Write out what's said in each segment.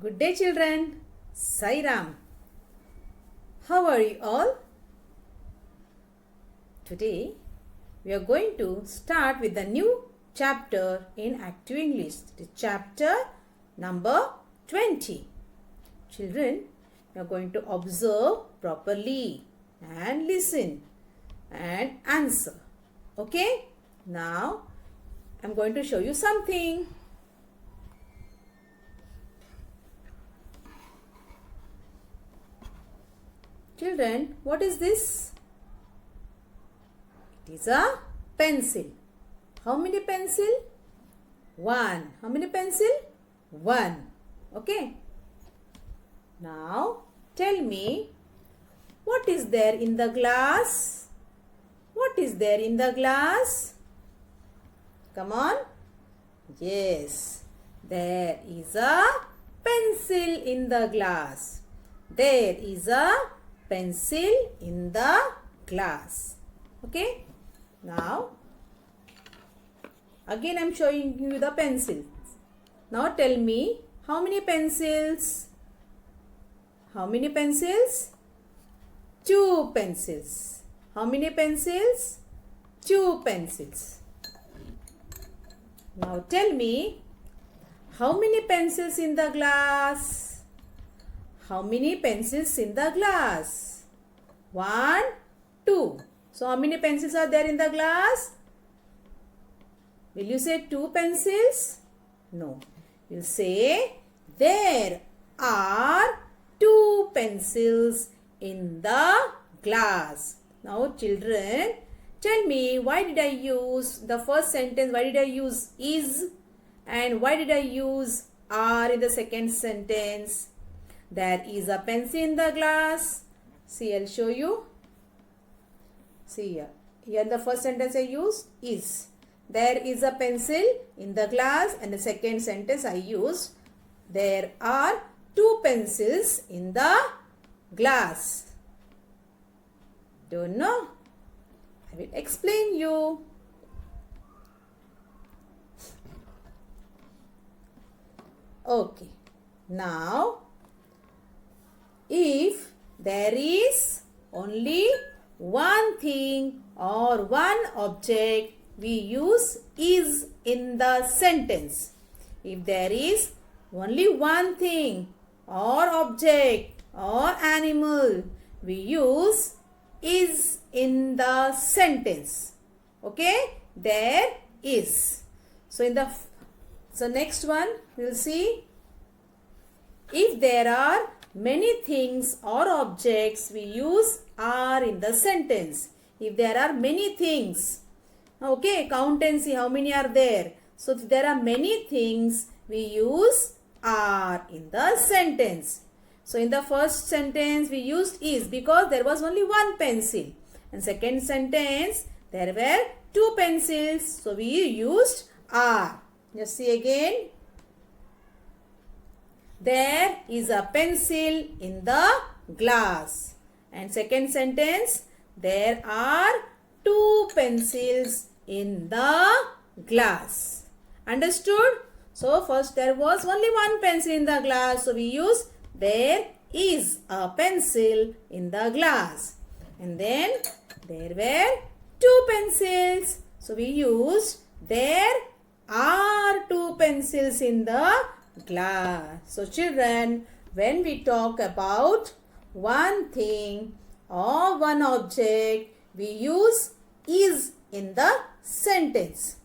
Good day, children. Sai Ram. How are you all? Today, we are going to start with a new chapter in Active English. The chapter number 20. Children, you are going to observe properly and listen and answer. Okay? Now, I am going to show you something. Children, what is this? It is a pencil. How many pencil? One. How many pencil? One. Okay. Now, tell me, what is there in the glass? What is there in the glass? Come on. Yes, there is a pencil in the glass. There is a pencil in the glass. Okay. Now, again I am showing you the pencils. Now tell me, how many pencils? How many pencils? Two pencils. How many pencils? Two pencils. Now tell me, how many pencils in the glass? How many pencils in the glass? One, two. So how many pencils are there in the glass? Will you say two pencils? No. You'll say there are two pencils in the glass. Now children, tell me, why did I use the first sentence? Why did I use is? And why did I use are in the second sentence? There is a pencil in the glass. See, I'll show you. See here. Here in the first sentence I use is. There is a pencil in the glass, and the second sentence I use there are two pencils in the glass. Don't know? I will explain you. Okay. Now, if there is only one thing or one object, we use is in the sentence. If there is only one thing or object or animal, we use is in the sentence. Okay? There is. So next one we will see. If there are many things or objects, we use are in the sentence. If there are many things, okay, count and see how many are there. So if there are many things, we use are in the sentence. So in the first sentence, we used is because there was only one pencil. And second sentence, there were two pencils. So we used are. Just see again. There is a pencil in the glass. And second sentence, there are two pencils in the glass. Understood? So first there was only one pencil in the glass. So we use there is a pencil in the glass. And then there were two pencils. So we used there are two pencils in the glass. So children, when we talk about one thing or one object, we use is in the sentence.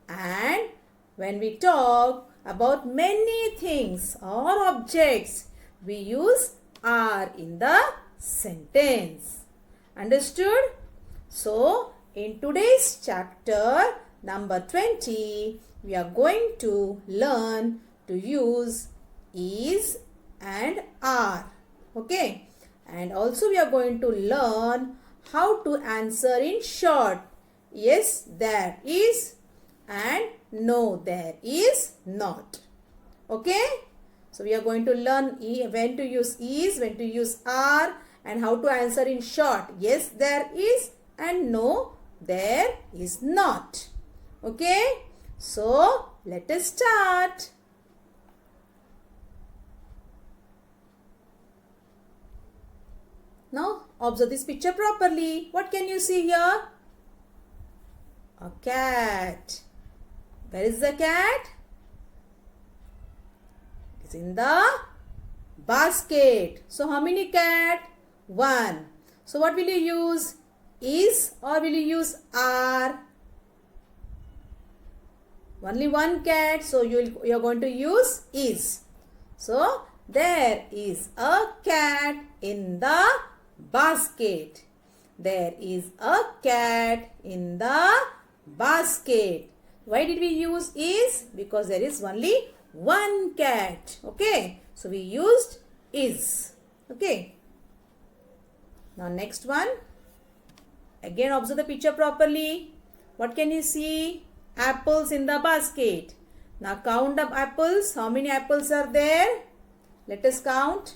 And when we talk about many things or objects, we use are in the sentence. Understood? So in today's chapter number 20, we are going to learn to use is and are. Okay? And also we are going to learn how to answer in short. Yes, there is, and no, there is not. Okay? So we are going to learn when to use is, when to use are, and how to answer in short. Yes, there is, and no, there is not. Okay? So let us start. observe this picture properly. What can you see here? A cat. Where is the cat? It is in the basket. So how many cat? One. So what will you use? Is or will you use are? Only one cat. So you are going to use is. So there is a cat in the basket. There is a cat in the basket. Why did we use is? Because there is only one cat. Okay. So we used is. Okay. Now next one. Again observe the picture properly. What can you see? Apples in the basket. Now count the apples. How many apples are there? Let us count.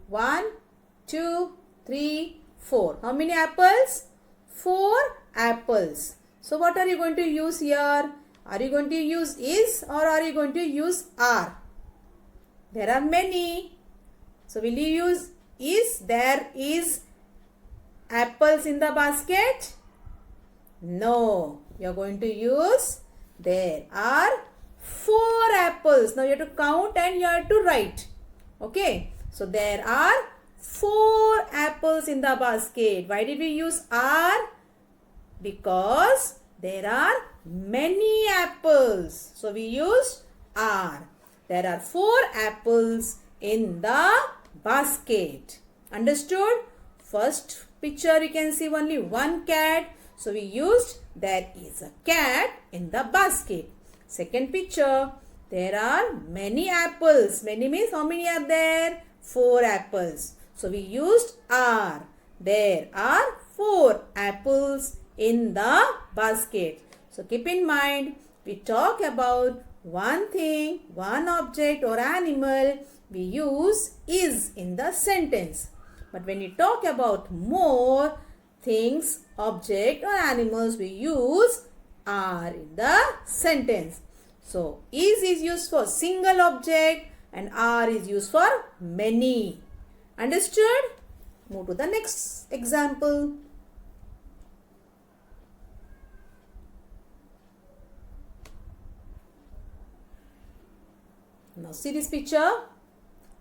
1, 2, 3, 4. How many apples? 4 apples. So what are you going to use here? Are you going to use is or are you going to use are? There are many. So will you use is? There is apples in the basket? No. You are going to use there are 4 apples. Now you have to count and you have to write. Okay. So there are 4 apples in the basket. Why did we use are? Because there are many apples. So we used are. There are 4 apples in the basket. Understood? First picture you can see only one cat. So we used there is a cat in the basket. Second picture, there are many apples. Many means how many are there? 4 apples. So we used are. There are 4 apples in the basket. So keep in mind, we talk about one thing, one object or animal, we use is in the sentence. But when we talk about more things, object or animals, we use are in the sentence. So is used for single object and are is used for many. Understood? Move to the next example. Now see this picture.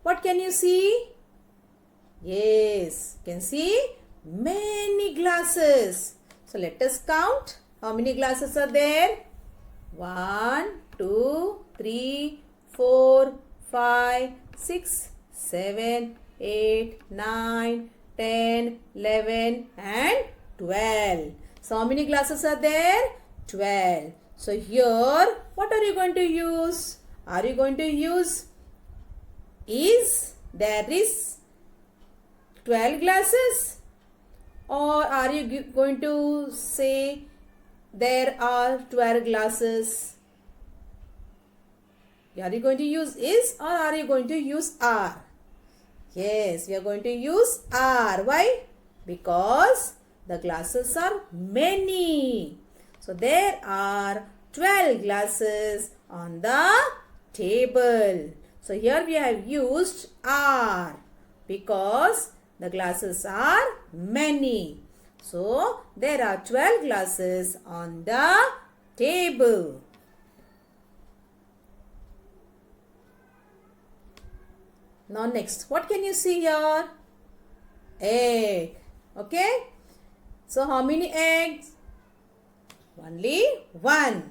What can you see? Yes, you can see many glasses. So let us count. How many glasses are there? 1, 2, 3, 4, 5, 6, 7, 8, 9, 10, 11 and 12. So how many glasses are there? 12. So here what are you going to use? Are you going to use is? There is 12 glasses, or are you going to say there are 12 glasses? Are you going to use is or are you going to use are? Yes, we are going to use are. Why? Because the glasses are many. So there are 12 glasses on the table. So here we have used are because the glasses are many. So there are 12 glasses on the table. Now next, what can you see here? Egg. Okay. So how many eggs? Only one.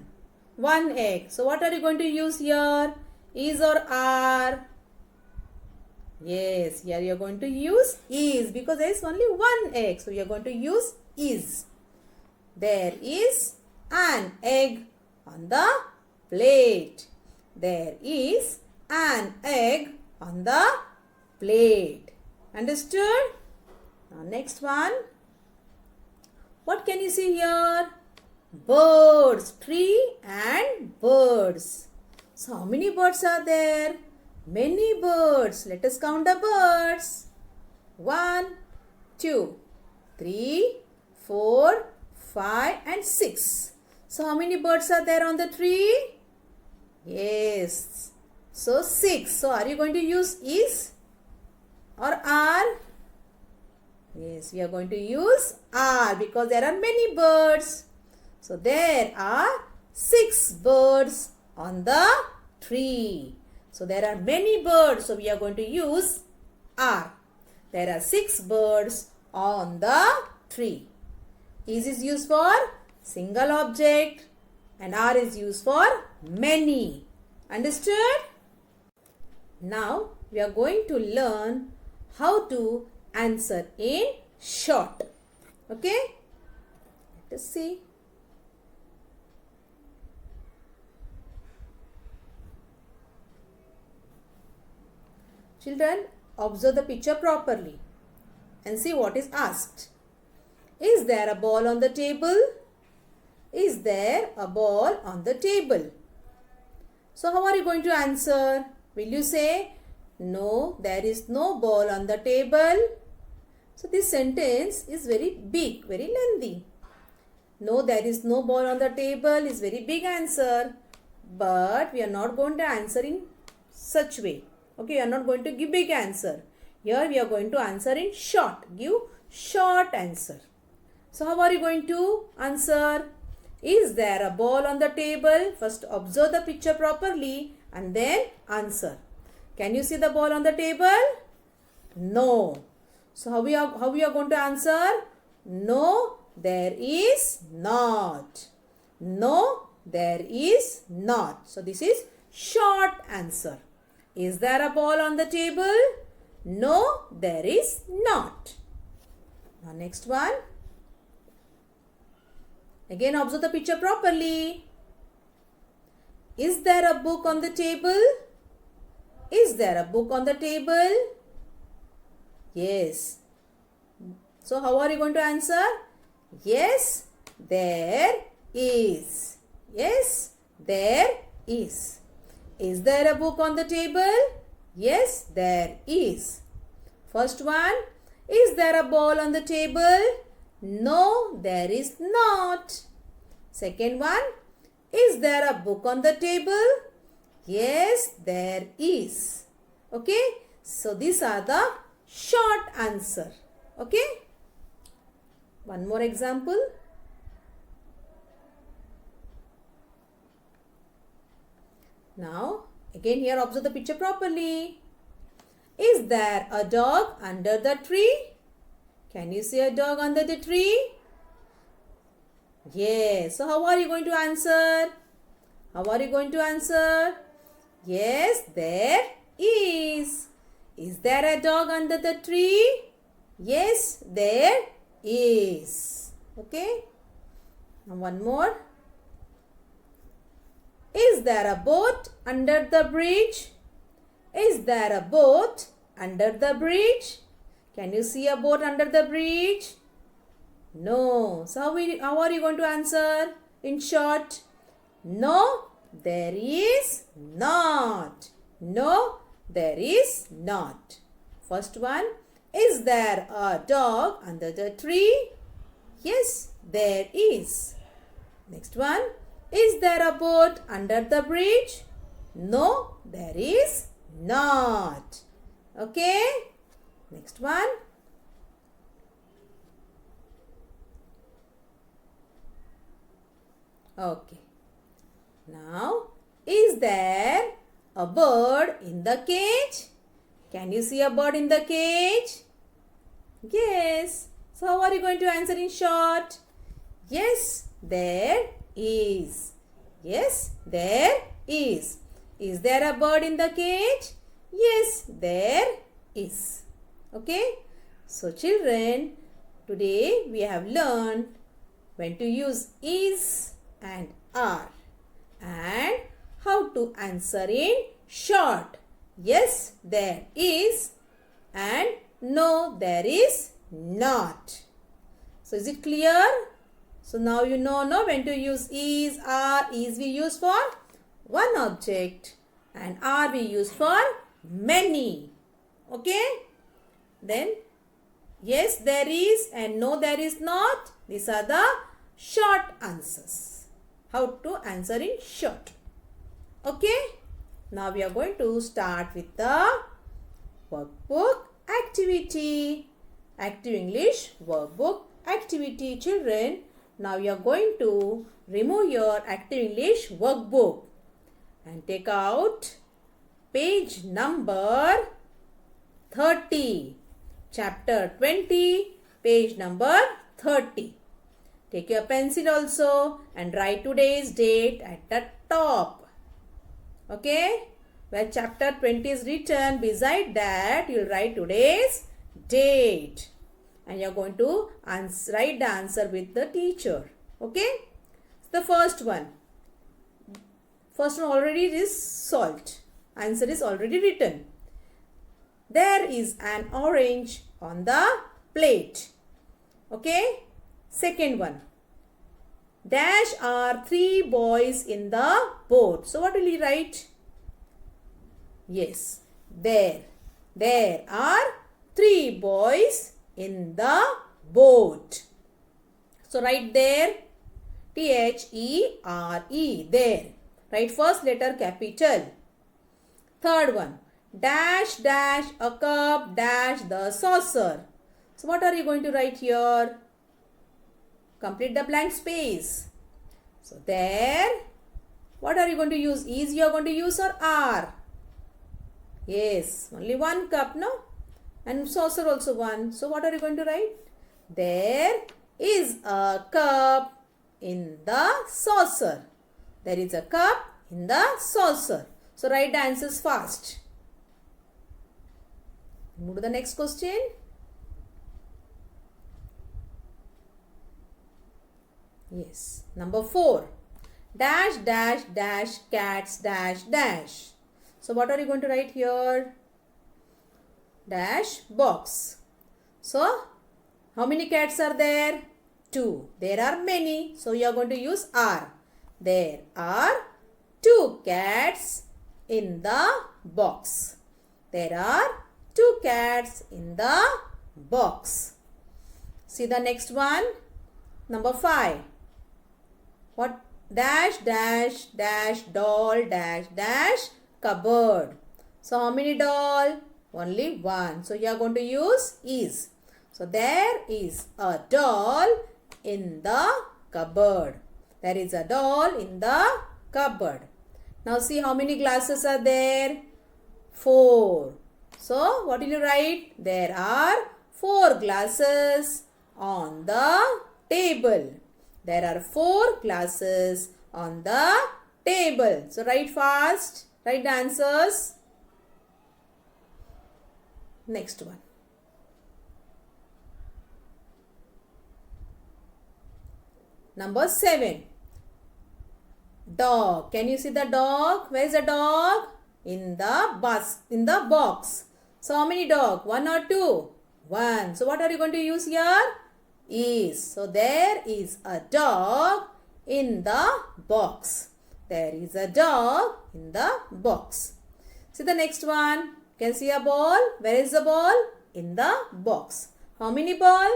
One egg. So what are you going to use here? Is or are? Yes, here you are going to use is because there is only one egg. So you are going to use is. There is an egg on the plate. There is an egg on the plate. Understood? Now next one. What can you see here? Birds. Tree and birds. So how many birds are there? Many birds. Let us count the birds. 1, 2, 3, 4, 5 and 6. So how many birds are there on the tree? Yes. So 6. So are you going to use is or are? Yes, we are going to use are because there are many birds. So there are 6 birds on the tree. So there are many birds. So we are going to use are. There are 6 birds on the tree. Is used for single object and are is used for many. Understood? Now we are going to learn how to answer in short. Okay? Let us see. Children, observe the picture properly and see what is asked. Is there a ball on the table? Is there a ball on the table? So how are you going to answer? Will you say, no, there is no ball on the table? So this sentence is very big, very lengthy. No, there is no ball on the table is very big answer. But we are not going to answer in such way. Okay, we are not going to give big answer. Here we are going to answer in short. Give short answer. So how are you going to answer? Is there a ball on the table? First observe the picture properly and then answer. Can you see the ball on the table? No. So how we are going to answer? No, there is not. No, there is not. So this is short answer. Is there a ball on the table? No, there is not. Now next one. Again observe the picture properly. Is there a book on the table? Is there a book on the table? Yes. So how are you going to answer? Yes, there is. Yes, there is. Is there a book on the table? Yes, there is. First one. Is there a ball on the table? No, there is not. Second one. Is there a book on the table? Yes, there is. Okay. So these are the short answer. Okay. One more example. Now, again here observe the picture properly. Is there a dog under the tree? Can you see a dog under the tree? Yes. So how are you going to answer? How are you going to answer? Yes, there is. Is there a dog under the tree? Yes, there is. Okay. Now one more. Is there a boat under the bridge? Is there a boat under the bridge? Can you see a boat under the bridge? No. So how are you going to answer in short? No, there is not. No, there is not. First one. Is there a dog under the tree? Yes, there is. Next one. Is there a boat under the bridge? No, there is not. Okay. Next one. Okay. Now, is there a bird in the cage? Can you see a bird in the cage? Yes. So how are you going to answer in short? Yes, there is. Yes, there is. Is there a bird in the cage? Yes, there is. Okay. So children, today we have learned when to use is and are and how to answer in short. Yes, there is and no, there is not. So is it clear? So now you know when to use is, are. Is we use for one object and are we use for many. Okay. Then yes, there is and no, there is not. These are the short answers. How to answer in short. Okay. Now we are going to start with the workbook activity. Active English workbook activity. Children, now you are going to remove your Active English workbook and take out page number 30. Chapter 20, page number 30. Take your pencil also and write today's date at the top. Okay? Where chapter 20 is written, beside that you will write today's date. And you are going to write the answer with the teacher. Okay? The first one. First one already is solved. Answer is already written. There is an orange on the plate. Okay? Second one. Dash are 3 boys in the boat. So what will you write? Yes. There are 3 boys in the boat. So write there. T-H-E-R-E. There. Write first letter capital. Third one. Dash a cup dash the saucer. So what are you going to write here? Complete the blank space. So there. What are you going to use? Is you are going to use or are? Yes. Only one cup, no? And saucer also one. So what are you going to write? There is a cup in the saucer. There is a cup in the saucer. So write the answers fast. Move to the next question. Yes. Number 4. Dash cats dash. So what are you going to write here? Dash box. So how many cats are there? 2. There are many. So you are going to use are. There are 2 cats in the box. There are 2 cats in the box. See the next one. Number 5. What? Dash doll dash cupboard. So how many doll? Only one. So you are going to use is. So there is a doll in the cupboard. There is a doll in the cupboard. Now see how many glasses are there? 4. So what will you write? There are 4 glasses on the table. There are 4 glasses on the table. So write fast. Write the answers. Next one. Number 7. Dog. Can you see the dog? Where is the dog? In the box. So how many dog? 1 or 2? 1. So what are you going to use here? Is. So there is a dog in the box. There is a dog in the box. See the next one. Can see a ball? Where is the ball? In the box. How many ball?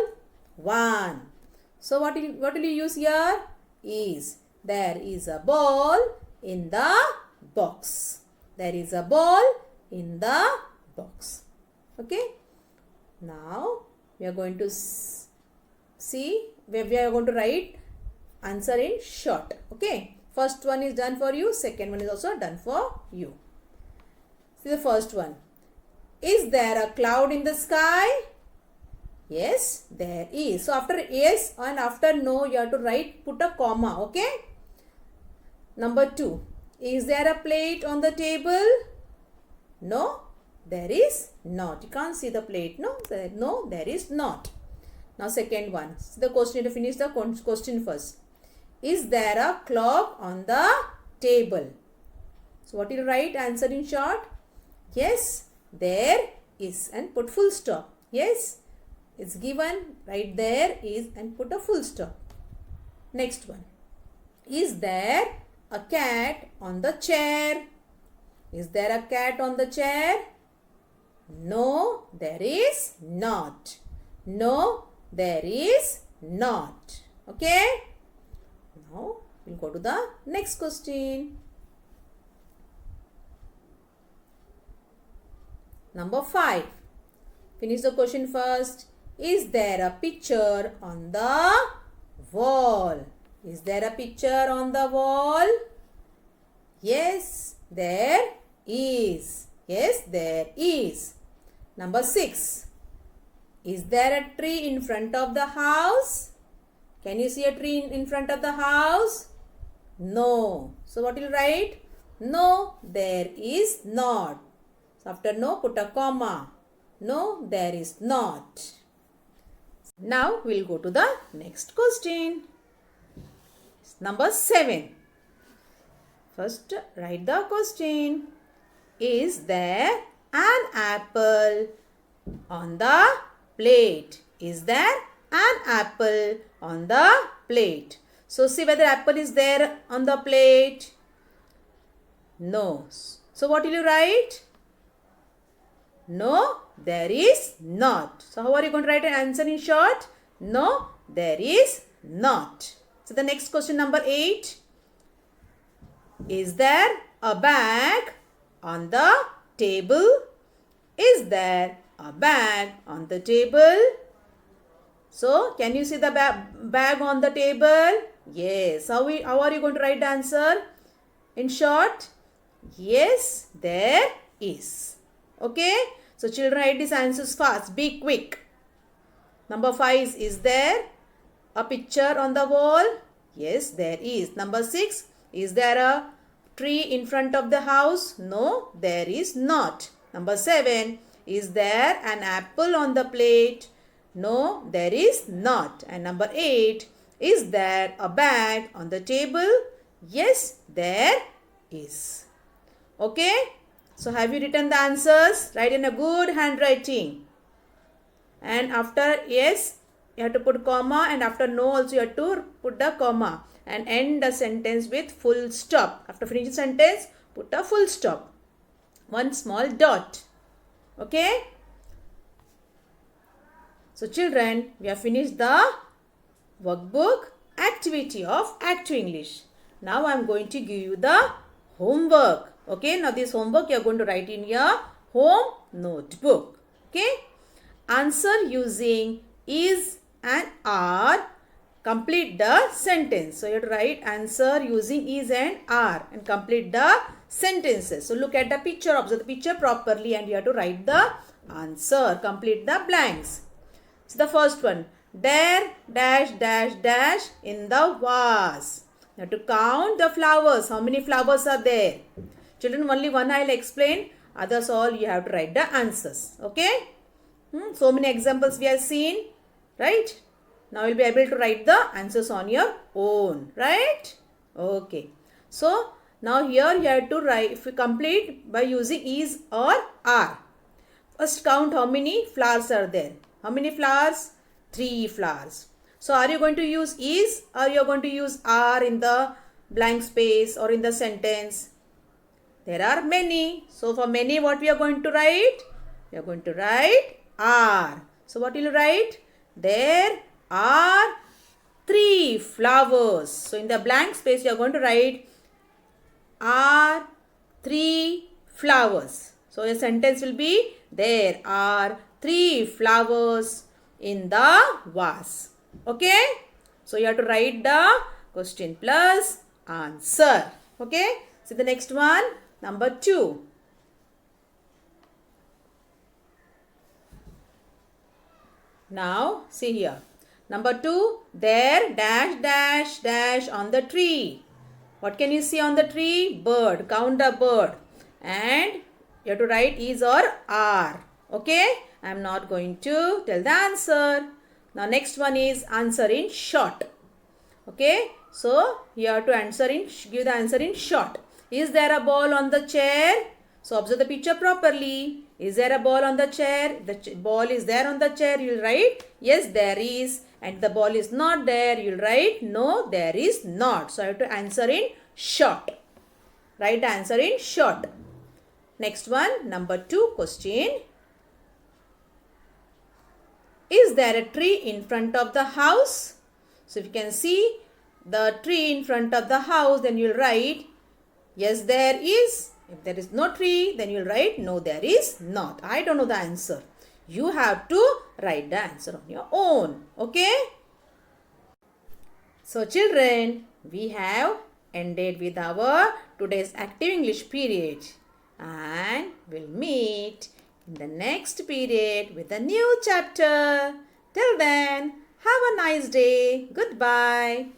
1. So what will you use here? Is. There is a ball in the box. There is a ball in the box. Okay. Now we are going to see where we are going to write answer in short. Okay. First one is done for you. Second one is also done for you. See the first one. Is there a cloud in the sky? Yes, there is. So after yes and after no, you have to put a comma. Okay. Number 2. Is there a plate on the table? No, there is not. You can't see the plate. No, there is not. Now second one. See the question. To finish the question first. Is there a clock on the table? So what will you write? Answer in short. Yes, there is and put full stop. Yes, it's given. Right there is and put a full stop. Next one. Is there a cat on the chair? Is there a cat on the chair? No, there is not. No, there is not. Okay. Now we'll go to the next question. Number 5. Finish the question first. Is there a picture on the wall? Is there a picture on the wall? Yes, there is. Yes, there is. Number 6. Is there a tree in front of the house? Can you see a tree in front of the house? No. So what will you write? No, there is not. So after no, put a comma. No, there is not. Now we'll go to the next question. Number 7. First, write the question. Is there an apple on the plate? Is there an apple on the plate? So see whether apple is there on the plate. No. So what will you write? No, there is not. So how are you going to write an answer in short? No, there is not. So the next question, number 8. Is there a bag on the table? Is there a bag on the table? So can you see the bag on the table? Yes. How are you going to write the answer? In short, yes, there is. Okay. So children, write these answers fast. Be quick. Number 5 is there a picture on the wall? Yes, there is. Number 6, is there a tree in front of the house? No, there is not. Number 7, is there an apple on the plate? No, there is not. And number 8, is there a bag on the table? Yes, there is. Okay. So have you written the answers? Write in a good handwriting. And after yes, you have to put comma, and after no also you have to put the comma and end the sentence with full stop. After finishing the sentence, put a full stop. One small dot. Okay. So children, we have finished the workbook activity of Active English. Now I am going to give you the homework. Okay, now this homework you are going to write in your home notebook. Okay, answer using is and are. Complete the sentence. So you have to write answer using is and are and complete the sentences. So look at the picture, observe the picture properly, and you have to write the answer. Complete the blanks. So the first one, there dash dash dash in the vase. You have to count the flowers. How many flowers are there? Children, only one I will explain. Others all you have to write the answers. Okay. So many examples we have seen. Right. Now you will be able to write the answers on your own. Right. Okay. So now here you have to write, if you complete by using is or are. First count how many flowers are there. How many flowers? 3 flowers. So are you going to use is or you are going to use are in the blank space or in the sentence? There are many. So for many, what we are going to write? We are going to write are. So what will you write? There are 3 flowers. So in the blank space, you are going to write are 3 flowers. So your sentence will be there are 3 flowers in the vase. Okay. So you have to write the question plus answer. Okay. So the next one. Number 2. Now see here. Number 2. There dash dash dash on the tree. What can you see on the tree? Bird. Count the bird. And you have to write is or are. Okay. I am not going to tell the answer. Now next one is answer in short. Okay. So you have to give the answer in short. Is there a ball on the chair? So observe the picture properly. Is there a ball on the chair? The ball is there on the chair. You will write yes, there is. And the ball is not there. You will write no, there is not. So I have to answer in short. Write the answer in short. Next one, number 2 question. Is there a tree in front of the house? So if you can see the tree in front of the house, then you will write yes, there is. If there is no tree, then you will write no, there is not. I don't know the answer. You have to write the answer on your own. Okay? So children, we have ended with our today's active English period. And we'll meet in the next period with a new chapter. Till then, have a nice day. Goodbye.